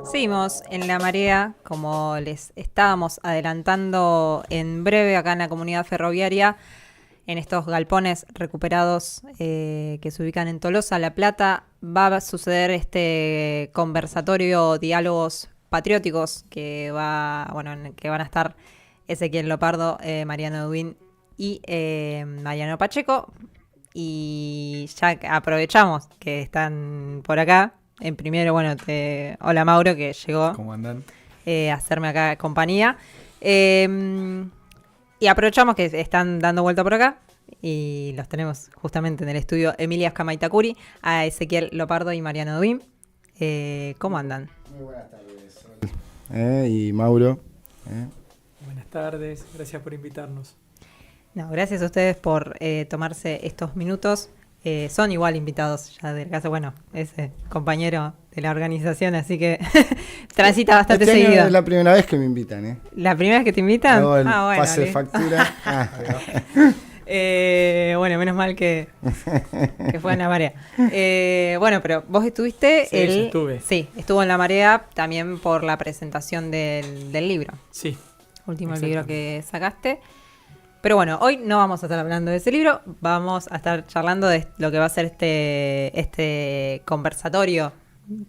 Seguimos en La Marea, como les estábamos adelantando en breve acá en la comunidad ferroviaria, en estos galpones recuperados que se ubican en Tolosa, La Plata. Va a suceder este conversatorio Diálogos Patrióticos que en el que van a estar Ezequiel Lopardo, Mariano Edwin y Mariano Pacheco. Y ya aprovechamos que están por acá. En primero, hola Mauro, que llegó. ¿Cómo andan? A hacerme acá compañía. Y aprovechamos que están dando vuelta por acá y los tenemos justamente en el estudio Emilia Escamaitacuri, a Ezequiel Lopardo y Mariano Edwin. ¿Cómo andan? Muy buenas tardes. Y Mauro. Buenas tardes, gracias por invitarnos. No, gracias a ustedes por tomarse estos minutos. Son igual invitados ya del caso, es compañero de la organización, así que transita bastante este seguido. Es la primera vez que me invitan, ¿La primera vez que te invitan? Luego el pase de factura. Menos mal que fue en La Marea. Pero vos estuviste... Sí, yo estuve. Sí, estuvo en La Marea también por la presentación del libro. Sí. Último libro que sacaste. Pero hoy no vamos a estar hablando de ese libro, vamos a estar charlando de lo que va a ser este conversatorio.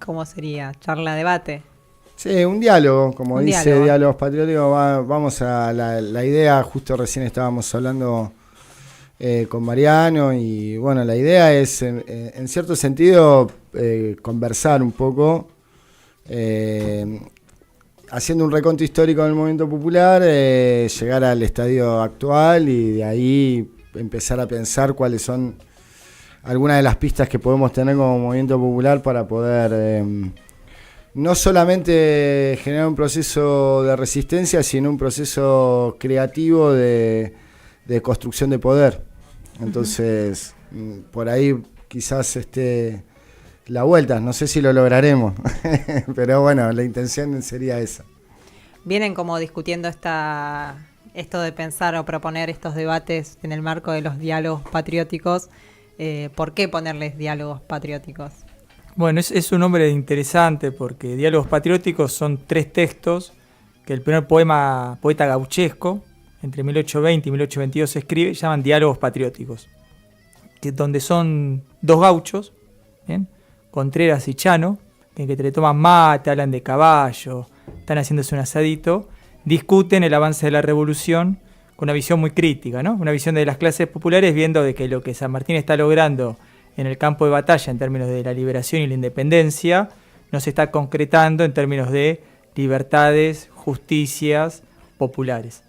¿Cómo sería? ¿Charla, debate? Sí, un diálogo, como dice Diálogos Patrióticos. Vamos a la idea, justo recién estábamos hablando con Mariano, y la idea es, en cierto sentido, conversar un poco, haciendo un reconto histórico del movimiento popular, llegar al estadio actual y de ahí empezar a pensar cuáles son algunas de las pistas que podemos tener como movimiento popular para poder no solamente generar un proceso de resistencia, sino un proceso creativo de construcción de poder. Entonces, por ahí quizás la vuelta, no sé si lo lograremos, pero la intención sería esa. Vienen como discutiendo esto de pensar o proponer estos debates en el marco de los diálogos patrióticos. ¿Por qué ponerles diálogos patrióticos? Bueno, es un nombre interesante porque Diálogos Patrióticos son 3 textos que el primer poeta gauchesco, entre 1820 y 1822 se escribe, llaman Diálogos Patrióticos, donde son 2 gauchos, ¿bien? Contreras y Chano, que te toman mate, hablan de caballo, están haciéndose un asadito, discuten el avance de la revolución con una visión muy crítica, ¿no? Una visión de las clases populares, viendo de que lo que San Martín está logrando en el campo de batalla en términos de la liberación y la independencia no se está concretando en términos de libertades, justicias populares.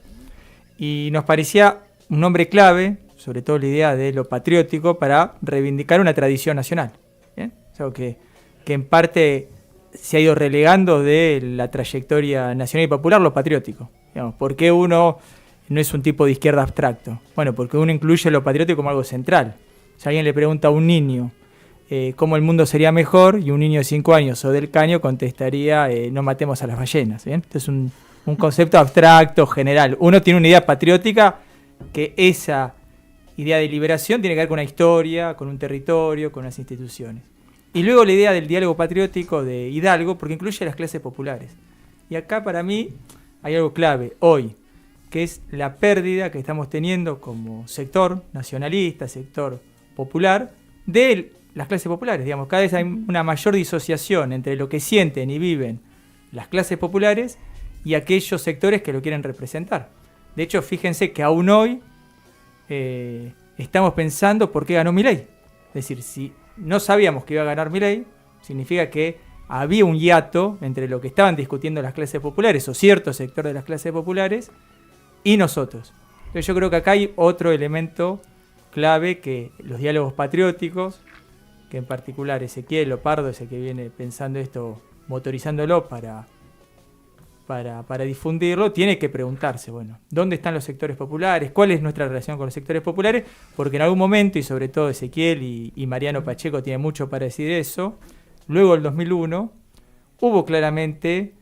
Y nos parecía un nombre clave, sobre todo la idea de lo patriótico, para reivindicar una tradición nacional. ¿Bien? Que en parte se ha ido relegando de la trayectoria nacional y popular lo patriótico. ¿Por qué uno no es un tipo de izquierda abstracto? Bueno, porque uno incluye lo patriótico como algo central. Si alguien le pregunta a un niño cómo el mundo sería mejor, y un niño de 5 años o del Caño contestaría no matemos a las ballenas. ¿Bien? Este es un concepto abstracto, general. Uno tiene una idea patriótica, que esa idea de liberación tiene que ver con una historia, con un territorio, con unas instituciones. Y luego la idea del diálogo patriótico de Hidalgo, porque incluye a las clases populares. Y acá para mí hay algo clave hoy, que es la pérdida que estamos teniendo como sector nacionalista, sector popular, de las clases populares. Digamos, cada vez hay una mayor disociación entre lo que sienten y viven las clases populares y aquellos sectores que lo quieren representar. De hecho, fíjense que aún hoy estamos pensando por qué ganó Milei. Es decir, si no sabíamos que iba a ganar Milei, significa que había un hiato entre lo que estaban discutiendo las clases populares o cierto sector de las clases populares y nosotros. Entonces yo creo que acá hay otro elemento clave, que los diálogos patrióticos, que en particular Ezequiel Lopardo es el que viene pensando esto, motorizándolo para difundirlo, tiene que preguntarse, ¿dónde están los sectores populares? ¿Cuál es nuestra relación con los sectores populares? Porque en algún momento, y sobre todo Ezequiel y Mariano Pacheco tienen mucho para decir eso, luego del 2001 hubo claramente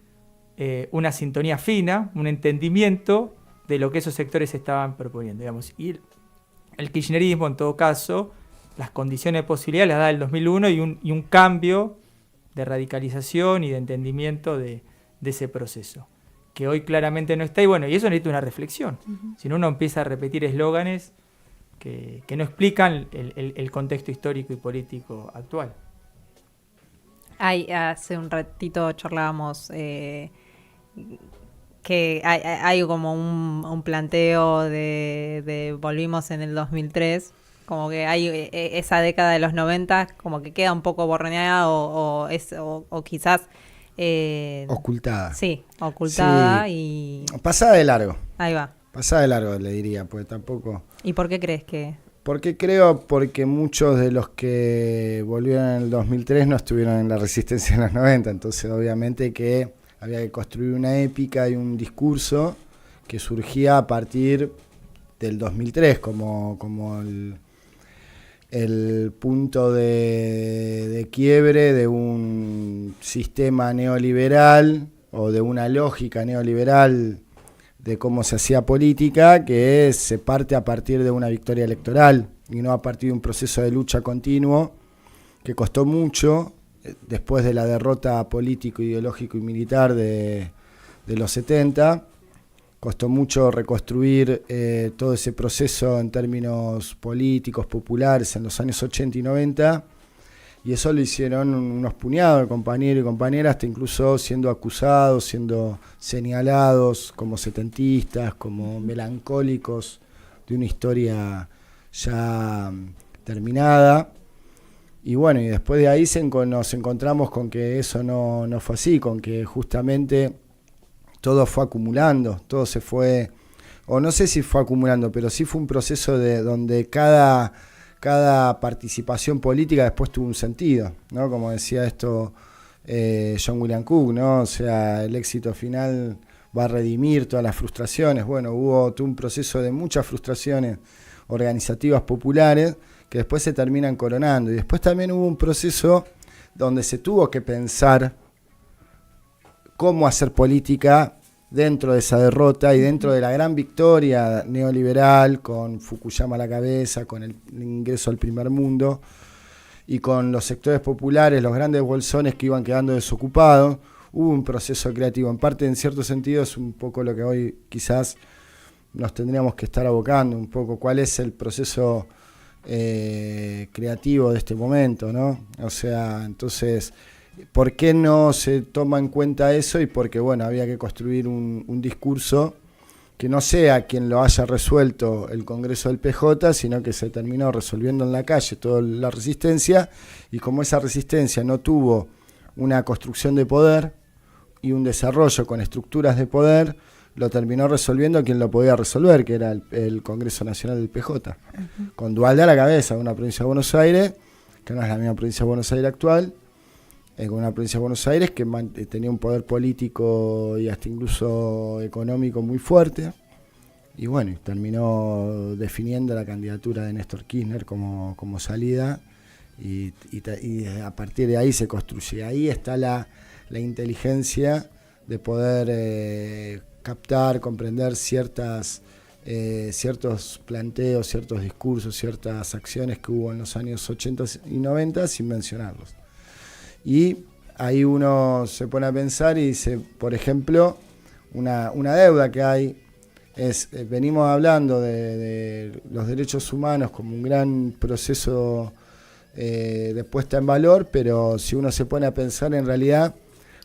una sintonía fina, un entendimiento de lo que esos sectores estaban proponiendo, digamos. Y el kirchnerismo, en todo caso, las condiciones de posibilidad las da el 2001 y un cambio de radicalización y de entendimiento de ese proceso, que hoy claramente no está, y bueno, y eso necesita una reflexión. Si no, uno empieza a repetir eslóganes que no explican el contexto histórico y político actual. Hace un ratito charlábamos que hay como un planteo de volvimos en el 2003, como que hay esa década de los 90 como que queda un poco borroneada o quizás ocultada. Sí, ocultada. Sí. Y pasada de largo. Ahí va. Pasada de largo, le diría, pues tampoco. ¿Y por qué crees que? Porque muchos de los que volvieron en el 2003 no estuvieron en la resistencia en los 90, entonces obviamente que había que construir una épica y un discurso que surgía a partir del 2003 como el punto de quiebre de un sistema neoliberal o de una lógica neoliberal de cómo se hacía política, que se parte a partir de una victoria electoral y no a partir de un proceso de lucha continuo que costó mucho después de la derrota político, ideológico y militar de los 70. Costó mucho reconstruir todo ese proceso en términos políticos, populares, en los años 80 y 90, y eso lo hicieron unos puñados de compañeros y compañeras, hasta incluso siendo acusados, siendo señalados como setentistas, como melancólicos de una historia ya terminada. Y bueno, y después de ahí nos encontramos con que eso no fue así, con que justamente todo fue acumulando, todo se fue, o no sé si fue acumulando, pero sí fue un proceso donde cada participación política después tuvo un sentido, ¿no? Como decía esto John William Cook, ¿no? O sea, el éxito final va a redimir todas las frustraciones. Bueno, hubo todo un proceso de muchas frustraciones organizativas populares que después se terminan coronando. Y después también hubo un proceso donde se tuvo que pensar cómo hacer política dentro de esa derrota y dentro de la gran victoria neoliberal, con Fukuyama a la cabeza, con el ingreso al primer mundo y con los sectores populares, los grandes bolsones que iban quedando desocupados. Hubo un proceso creativo. En parte, en cierto sentido, es un poco lo que hoy quizás nos tendríamos que estar abocando, un poco cuál es el proceso creativo de este momento, ¿no? O sea, entonces, ¿por qué no se toma en cuenta eso? Y porque, bueno, había que construir un discurso que no sea quien lo haya resuelto el Congreso del PJ, sino que se terminó resolviendo en la calle toda la resistencia, y como esa resistencia no tuvo una construcción de poder y un desarrollo con estructuras de poder, lo terminó resolviendo quien lo podía resolver, que era el Congreso Nacional del PJ, con Duhalde a la cabeza, una provincia de Buenos Aires, que no es la misma provincia de Buenos Aires actual, con una provincia de Buenos Aires que tenía un poder político y hasta incluso económico muy fuerte, y bueno, terminó definiendo la candidatura de Néstor Kirchner como salida, y a partir de ahí se construye. Ahí está la inteligencia de poder captar, comprender ciertos planteos, ciertos discursos, ciertas acciones que hubo en los años 80 y 90 sin mencionarlos. Y ahí uno se pone a pensar y dice, por ejemplo, una deuda que hay es, venimos hablando de los derechos humanos como un gran proceso de puesta en valor, pero si uno se pone a pensar, en realidad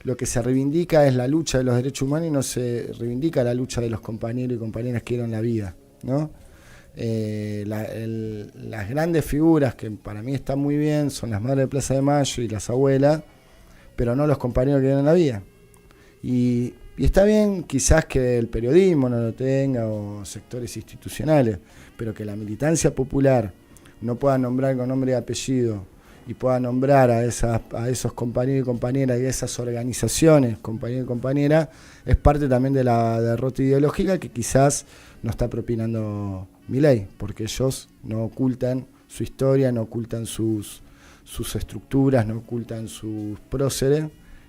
lo que se reivindica es la lucha de los derechos humanos y no se reivindica la lucha de los compañeros y compañeras que dieron la vida, ¿no? Las grandes figuras que para mí están muy bien son las madres de Plaza de Mayo y las abuelas, pero no los compañeros que dieron la vida. Y está bien quizás que el periodismo no lo tenga o sectores institucionales, pero que la militancia popular no pueda nombrar con nombre y apellido y pueda nombrar a esos compañeros y compañeras y a esas organizaciones, compañeros y compañeras, es parte también de la derrota ideológica que quizás no está propinando Milei, porque ellos no ocultan su historia, no ocultan sus estructuras, no ocultan sus próceres,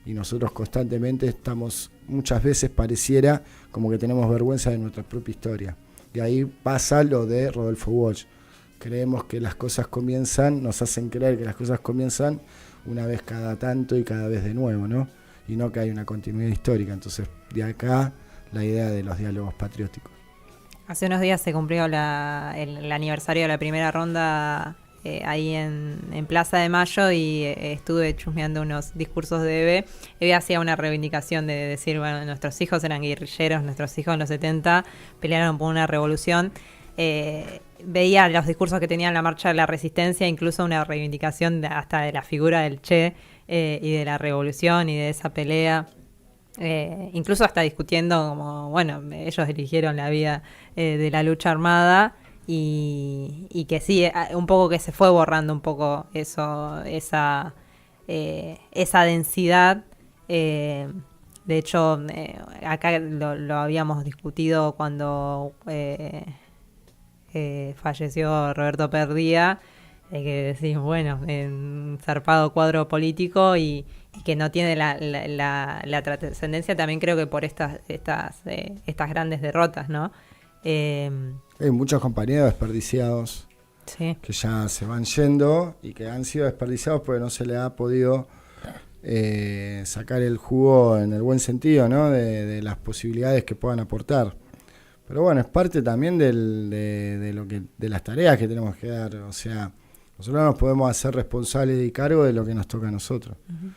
Y nosotros constantemente estamos, muchas veces pareciera como que tenemos vergüenza de nuestra propia historia. Y ahí pasa lo de Rodolfo Walsh. Creemos que las cosas comienzan, nos hacen creer que las cosas comienzan una vez cada tanto y cada vez de nuevo, ¿no? Y no que hay una continuidad histórica. Entonces, de acá la idea de los diálogos patrióticos. Hace unos días se cumplió el aniversario de la primera ronda ahí en Plaza de Mayo y estuve chusmeando unos discursos de Eve. Eve hacía una reivindicación de decir, bueno, nuestros hijos eran guerrilleros, nuestros hijos en los 70 pelearon por una revolución. Veía los discursos que tenía en la Marcha de la Resistencia, incluso una reivindicación hasta de la figura del Che y de la revolución y de esa pelea. Incluso hasta discutiendo como, bueno, ellos eligieron la vía de la lucha armada y que sí, un poco que se fue borrando un poco esa densidad. De hecho, acá lo habíamos discutido cuando falleció Roberto Perdía, que decís, bueno, un zarpado cuadro político y que no tiene la trascendencia también creo que por estas grandes derrotas, ¿no? Hay muchos compañeros desperdiciados, sí, que ya se van yendo y que han sido desperdiciados porque no se les ha podido sacar el jugo en el buen sentido, ¿no? De las posibilidades que puedan aportar. Pero bueno, es parte también de las tareas que tenemos que dar. O sea, nosotros nos podemos hacer responsables y cargo de lo que nos toca a nosotros. Uh-huh.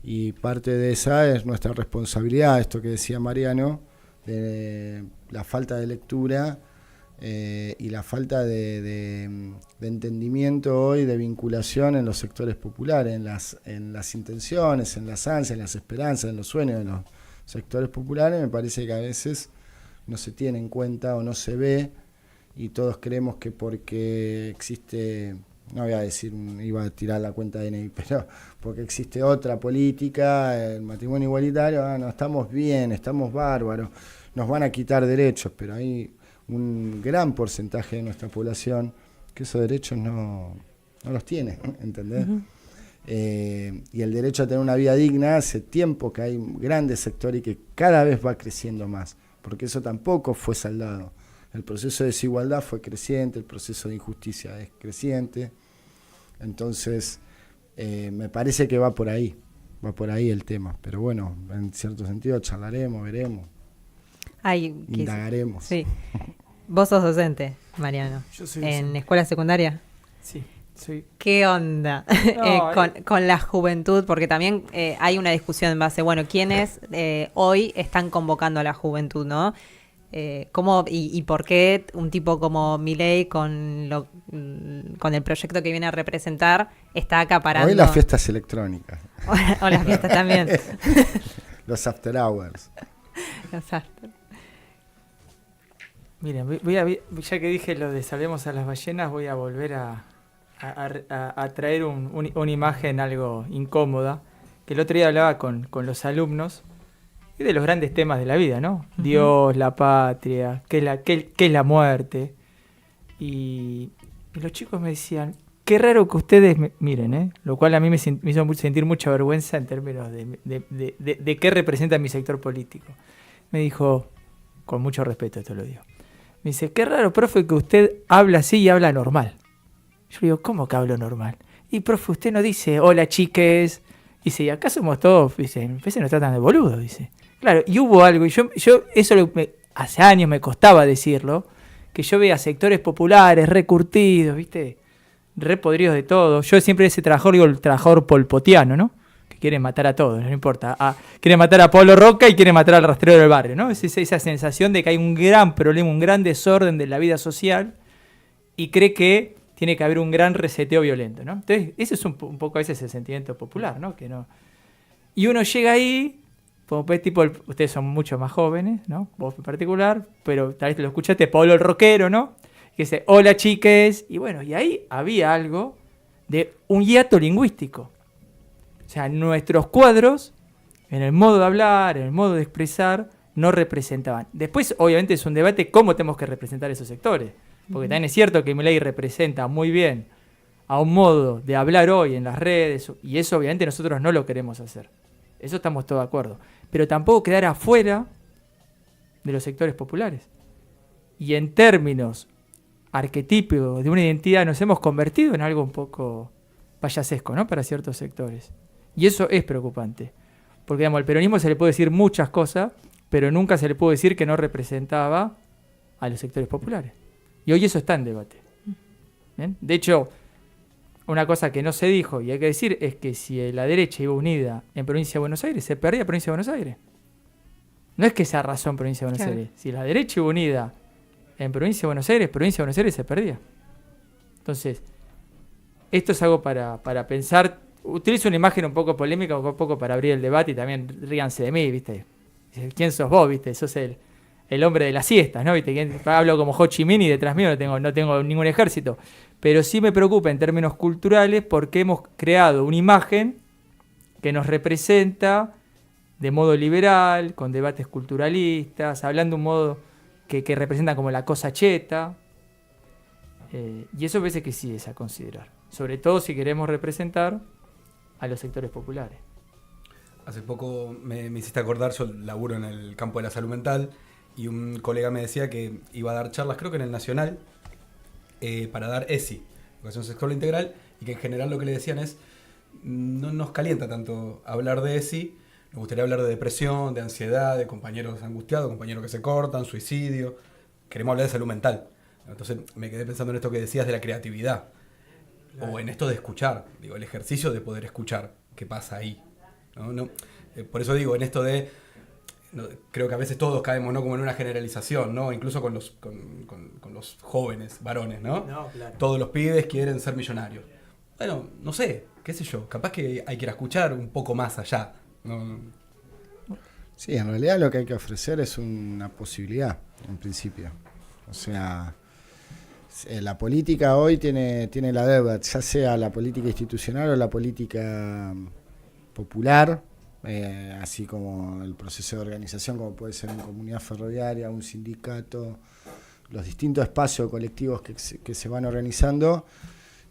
Y parte de esa es nuestra responsabilidad, esto que decía Mariano, de la falta de lectura y la falta de entendimiento hoy, de vinculación en los sectores populares, en las intenciones, en las ansias, en las esperanzas, en los sueños de los sectores populares. Me parece que a veces no se tiene en cuenta o no se ve, y todos creemos que porque existe, no voy a decir, iba a tirar la cuenta de DNI, pero porque existe otra política, el matrimonio igualitario, no, estamos bien, estamos bárbaros, nos van a quitar derechos, pero hay un gran porcentaje de nuestra población que esos derechos no los tiene, ¿entendés? Uh-huh. Y el derecho a tener una vida digna, hace tiempo que hay un grande sector y que cada vez va creciendo más, porque eso tampoco fue saldado. El proceso de desigualdad fue creciente, el proceso de injusticia es creciente. Entonces, me parece que va por ahí el tema. Pero bueno, en cierto sentido charlaremos, veremos, indagaremos. Sí. Vos sos docente, Mariano. Yo soy ¿En docente. escuela secundaria? Sí. Sí. ¿Qué onda con la juventud? Porque también hay una discusión en base, bueno, ¿quiénes hoy están convocando a la juventud, no? ¿Cómo y por qué un tipo como Milei con el proyecto que viene a representar está acaparando? Hoy las fiestas electrónicas. O las fiestas también. Los after hours. Los after. Miren, ya que dije lo de salvemos a las ballenas, voy a volver a traer una imagen algo incómoda, que el otro día hablaba con los alumnos y de los grandes temas de la vida, ¿no? Uh-huh. Dios, la patria, qué es la muerte. Y los chicos me decían, qué raro que ustedes miren, lo cual a mí me hizo sentir mucha vergüenza en términos de qué representa mi sector político. Me dijo, con mucho respeto esto lo digo, me dice, qué raro, profe, que usted habla así y habla normal. Yo digo, ¿cómo que hablo normal? Y profe, usted no dice, hola chiques. Dice, ¿y acá somos todos? Dice, en vez nos tratan de boludo, dice. Claro, y hubo algo, y yo eso hace años me costaba decirlo, que yo veía sectores populares, recurtidos, ¿viste? Repodridos de todo. Yo siempre ese trabajador, digo, el trabajador polpotiano, ¿no? Que quieren matar a todos, no importa. Quieren matar a Pablo Roca y quieren matar al rastrero del barrio, ¿no? Es esa sensación de que hay un gran problema, un gran desorden de la vida social y cree que tiene que haber un gran reseteo violento, ¿no? Entonces, ese es un poco a veces el sentimiento popular, ¿no? Que no. Y uno llega ahí, como tipo, ustedes son mucho más jóvenes, ¿no? Vos en particular, pero tal vez lo escuchaste, Pablo el rockero, ¿no? Que dice, hola chiques, y bueno, y ahí había algo de un hiato lingüístico. O sea, nuestros cuadros, en el modo de hablar, en el modo de expresar, no representaban. Después, obviamente, es un debate cómo tenemos que representar esos sectores. Porque también es cierto que Milei representa muy bien a un modo de hablar hoy en las redes, y eso obviamente nosotros no lo queremos hacer. Eso estamos todos de acuerdo. Pero tampoco quedar afuera de los sectores populares. Y en términos arquetípicos de una identidad nos hemos convertido en algo un poco payasesco, ¿no? Para ciertos sectores. Y eso es preocupante. Porque, digamos, al peronismo se le puede decir muchas cosas, pero nunca se le puede decir que no representaba a los sectores populares. Y hoy eso está en debate. ¿Bien? De hecho, una cosa que no se dijo y hay que decir es que si la derecha iba unida en Provincia de Buenos Aires, se perdía Provincia de Buenos Aires. No es que se arrasó en Provincia de Buenos Aires. Si la derecha iba unida en Provincia de Buenos Aires se perdía. Entonces, esto es algo para pensar. Utilizo una imagen un poco polémica, un poco para abrir el debate y también ríanse de mí, ¿viste? ¿Quién sos vos, viste? Sos el hombre de las siestas, ¿no? ¿Viste? Hablo como Ho Chi Minh y detrás mío no tengo ningún ejército. Pero sí me preocupa en términos culturales porque hemos creado una imagen que nos representa de modo liberal, con debates culturalistas, hablando de un modo que representa como la cosa cheta. Y eso a veces que sí es a considerar. Sobre todo si queremos representar a los sectores populares. Hace poco me hiciste acordar, yo laburo en el campo de la salud mental y un colega me decía que iba a dar charlas, creo que en el Nacional, para dar ESI, Educación Sexual Integral, y que en general lo que le decían es, no nos calienta tanto hablar de ESI, nos gustaría hablar de depresión, de ansiedad, de compañeros angustiados, compañeros que se cortan, suicidio, queremos hablar de salud mental. Entonces me quedé pensando en esto que decías de la creatividad, claro. O en esto de escuchar, digo, el ejercicio de poder escuchar, qué pasa ahí. ¿No? Por eso digo, en esto de, creo que a veces todos caemos, ¿no? Como en una generalización, ¿no? Incluso con los jóvenes varones, ¿no? Claro. Todos los pibes quieren ser millonarios. Bueno, no sé, qué sé yo, capaz que hay que ir a escuchar un poco más allá, ¿no? Sí, en realidad lo que hay que ofrecer es una posibilidad, en principio. O sea, la política hoy tiene la deuda, ya sea la política institucional o la política popular, así como el proceso de organización, como puede ser una comunidad ferroviaria, un sindicato, los distintos espacios colectivos que se van organizando,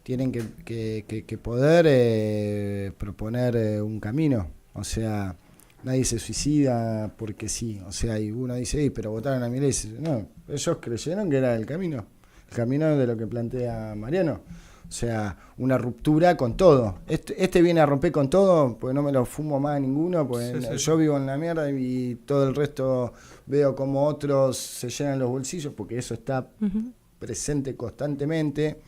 tienen que poder proponer un camino. O sea, nadie se suicida porque sí. O sea, y uno dice, pero votaron a Milei. Y dice, no, ellos creyeron que era el camino de lo que plantea Mariano. O sea, una ruptura con todo. Este viene a romper con todo, porque no me lo fumo más a ninguno, porque sí. Yo vivo en la mierda y todo el resto veo como otros se llenan los bolsillos, porque eso está presente constantemente,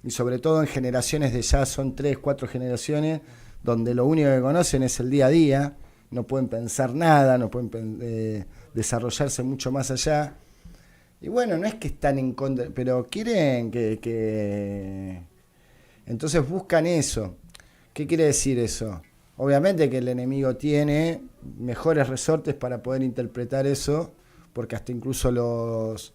y sobre todo en generaciones de ya son 3, 4 generaciones, donde lo único que conocen es el día a día, no pueden pensar nada, no pueden desarrollarse mucho más allá. Y bueno, no es que están en contra, pero quieren que entonces buscan eso. ¿Qué quiere decir eso? Obviamente que el enemigo tiene mejores resortes para poder interpretar eso, porque hasta incluso los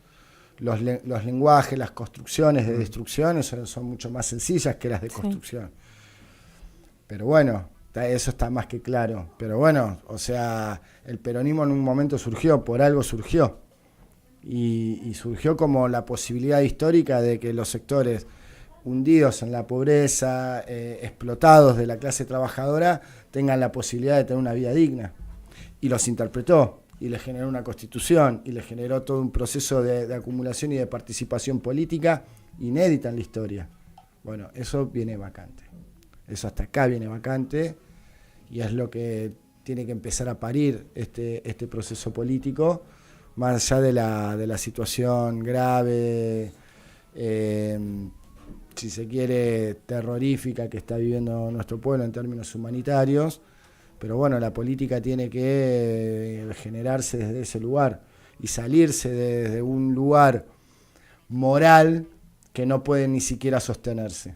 lenguajes, las construcciones de destrucción son mucho más sencillas que las de construcción. Pero bueno, eso está más que claro. Pero bueno, o sea, el peronismo en un momento surgió, por algo surgió. Y surgió como la posibilidad histórica de que los sectores hundidos en la pobreza, explotados de la clase trabajadora, tengan la posibilidad de tener una vida digna. Y los interpretó, y les generó una constitución, y les generó todo un proceso de acumulación y de participación política inédita en la historia. Bueno, eso viene vacante. Eso hasta acá viene vacante, y es lo que tiene que empezar a parir este proceso político, más allá de la situación grave, si se quiere, terrorífica que está viviendo nuestro pueblo en términos humanitarios. Pero bueno, la política tiene que generarse desde ese lugar y salirse desde un lugar moral que no puede ni siquiera sostenerse,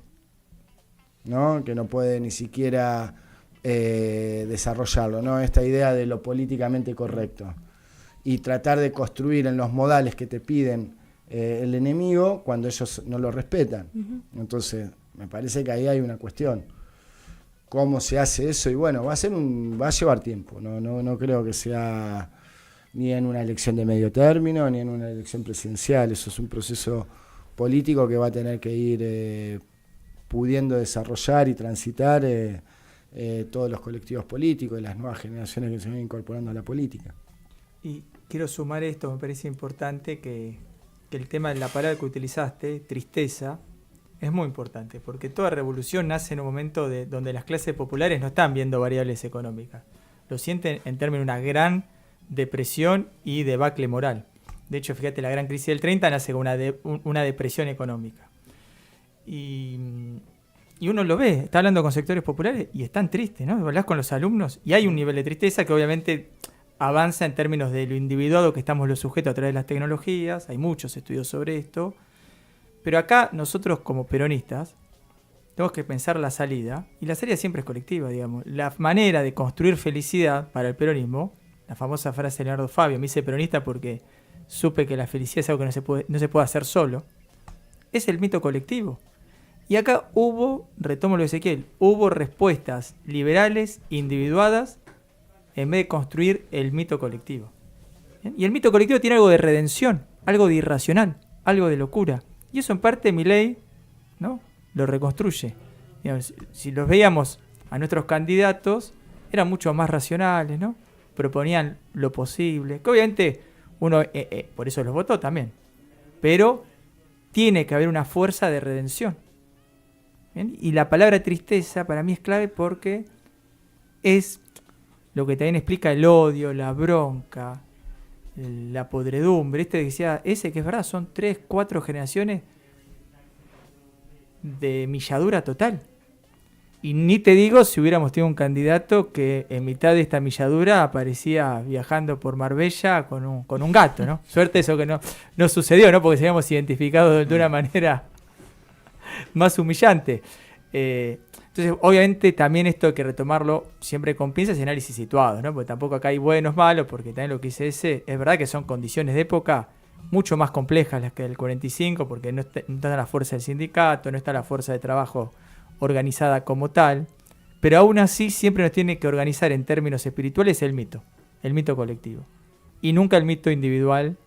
¿no? Que no puede ni siquiera desarrollarlo, ¿no? Esta idea de lo políticamente correcto. Y tratar de construir en los modales que te piden el enemigo cuando ellos no lo respetan. Entonces, me parece que ahí hay una cuestión. ¿Cómo se hace eso? Y bueno, va a llevar tiempo. No creo que sea ni en una elección de medio término, ni en una elección presidencial. Eso es un proceso político que va a tener que ir pudiendo desarrollar y transitar todos los colectivos políticos y las nuevas generaciones que se van incorporando a la política. Y quiero sumar esto, me parece importante que el tema de la palabra que utilizaste, tristeza, es muy importante, porque toda revolución nace en un momento donde las clases populares no están viendo variables económicas. Lo sienten en términos de una gran depresión y debacle moral. De hecho, fíjate, la gran crisis del 30 nace con una depresión económica. Y uno lo ve, está hablando con sectores populares y están tristes, ¿no? Hablas con los alumnos y hay un nivel de tristeza que obviamente avanza en términos de lo individuado que estamos los sujetos a través de las tecnologías. Hay muchos estudios sobre esto. Pero acá nosotros como peronistas tenemos que pensar la salida, y la salida siempre es colectiva, digamos. La manera de construir felicidad para el peronismo, la famosa frase de Leonardo Fabio, me hice peronista porque supe que la felicidad es algo que no se puede hacer solo, es el mito colectivo. Y acá retomo lo de Ezequiel, hubo respuestas liberales, individuadas, en vez de construir el mito colectivo. ¿Bien? Y el mito colectivo tiene algo de redención, algo de irracional, algo de locura. Y eso en parte Milei, ¿no?, lo reconstruye. Digamos, si los veíamos a nuestros candidatos, eran mucho más racionales, ¿no? Proponían lo posible, que obviamente uno por eso los votó también. Pero tiene que haber una fuerza de redención. ¿Bien? Y la palabra tristeza para mí es clave porque es lo que también explica el odio, la bronca, la podredumbre. Decía ese que es verdad, son 3, 4 generaciones de milladura total. Y ni te digo si hubiéramos tenido un candidato que en mitad de esta milladura aparecía viajando por Marbella con un gato, ¿no? Suerte eso que no sucedió, ¿no? Porque seríamos identificados de una manera más humillante. Entonces, obviamente, también esto hay que retomarlo siempre con pinzas y análisis situados, ¿no? Porque tampoco acá hay buenos, malos, porque también lo que dice ese, es verdad que son condiciones de época mucho más complejas las que del 45, porque no está la fuerza del sindicato, no está la fuerza de trabajo organizada como tal, pero aún así siempre nos tiene que organizar en términos espirituales el mito colectivo, y nunca el mito individual.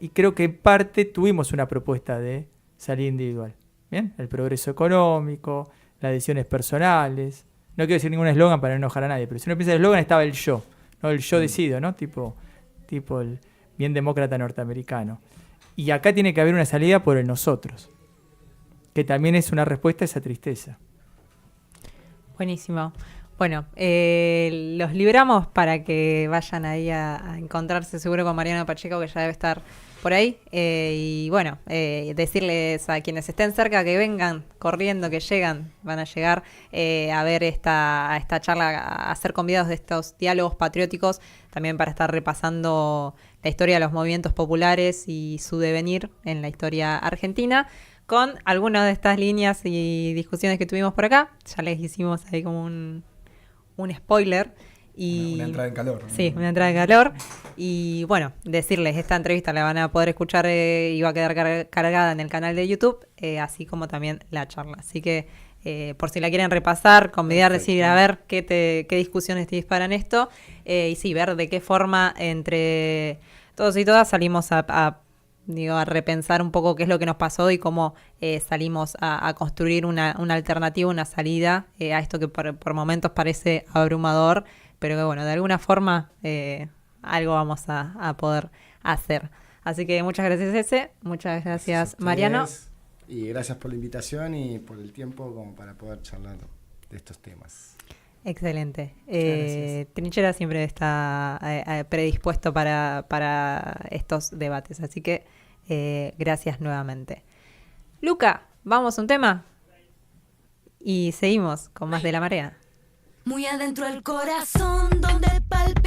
Y creo que en parte tuvimos una propuesta de salida individual. ¿Bien? El progreso económico, las decisiones personales. No quiero decir ningún eslogan para no enojar a nadie, pero si uno piensa en el eslogan estaba el yo, ¿no? El yo decido, ¿no? Tipo el bien demócrata norteamericano. Y acá tiene que haber una salida por el nosotros, que también es una respuesta a esa tristeza. Buenísimo. Bueno, los liberamos para que vayan ahí a encontrarse seguro con Mariano Pacheco, que ya debe estar por ahí. Y bueno, decirles a quienes estén cerca que vengan corriendo, que van a llegar a ver a esta charla, a ser convidados de estos diálogos patrióticos, también para estar repasando la historia de los movimientos populares y su devenir en la historia argentina, con algunas de estas líneas y discusiones que tuvimos por acá. Ya les hicimos ahí como un spoiler. Y una entrada en calor. Sí, una entrada en calor. Y bueno, decirles, esta entrevista la van a poder escuchar y va a quedar cargada en el canal de YouTube, así como también la charla. Así que por si la quieren repasar, convidar, decir, a ver qué discusiones te disparan esto. Y sí, ver de qué forma entre todos y todas salimos a repensar un poco qué es lo que nos pasó y cómo salimos a construir una alternativa, una salida a esto que por momentos parece abrumador, pero que bueno, de alguna forma algo vamos a poder hacer. Así que muchas gracias, Eze, muchas gracias Mariano. Y gracias por la invitación y por el tiempo como para poder charlar de estos temas. Excelente. Trinchera siempre está predispuesto para estos debates, así que gracias nuevamente. Luca, vamos a un tema y seguimos con más de La Marea. Muy adentro del corazón donde palpita